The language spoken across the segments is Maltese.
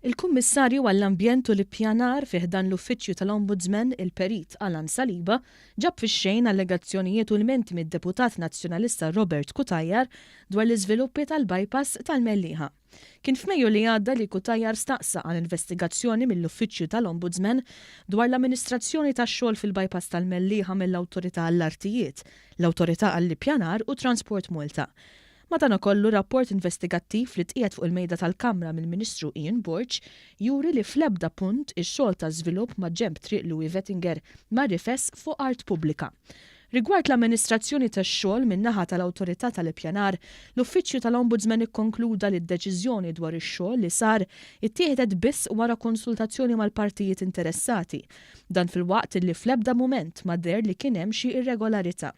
Il-Kummissarju għall-Ambjent u l-Ippjanar fih dan l-Uffiċċju tal-Ombudsman il-Perit Alan Saliba ġab fix-xejn allegazzjonijiet u l-menti mid-Deputat Nazzjonalista Robert Kutajjar dwar l-iżviluppi tal-bypass tal-Mellieħa. Kien f'Mejju li għadda li Kutajjar staqsa għal investigazzjoni mill-Uffiċċju tal-Ombudsman dwar l-amministrazzjoni tax-xogħol fil-bypass tal-Mellieħa mill-Awtorità għall-Artijiet, l-Awtorità għall-Ippjanar u Transport Malta. Madankollu rapport investigattiv li tqiegħed fuq il-mejda tal-Kamra mill-Ministru Ian Borg juri li fl-ebda punt ix-xogħol ta' żvilupp ma' ġenb triq Louis Vettinger ma' rifess fuq art pubblika. Rigward l-amministrazzjoni tax-xogħol min-naħa tal-Awtorità tal-Ippjanar, l-Uffiċċju tal-Ombudsman ikkonkluda li d-deċiżjoni dwar ix-xogħol li sar ittieħdet biss wara konsultazzjoni mal-partijiet interessati, dan fil-waqt li fl-ebda mument ma der li kien hemm xi irregolarità.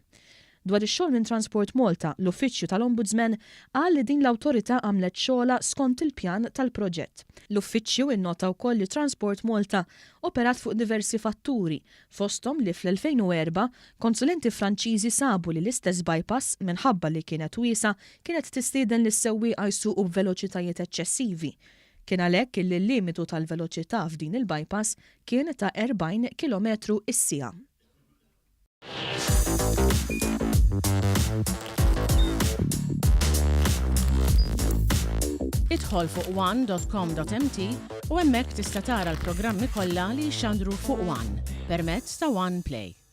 Dwar ix-xogħol minn Transport Malta, l-Uffiċċju tal-Ombudsman qal li din l-awtorità għamlet xogħla skont il-pjan tal-proġett. L-Uffiċċju innota wkoll li Transport Malta operat fuq diversi fatturi, fosthom li fl-2004 konsulenti Franċiżi sabu li l-istess bypass minħabba li kienet wiesa kienet tistieden lis-sewwieqa jsuqu b'veloċitajiet eċċessivi. Kien għalhekk li l-limitu tal-veloċità f'din il-bypass kien ta' 40 km/siegħa. Idħol fuq one.com.mt u hemmhekk tista' tara l-programmi kollha li jxandru fuq One permezz ta' One Play.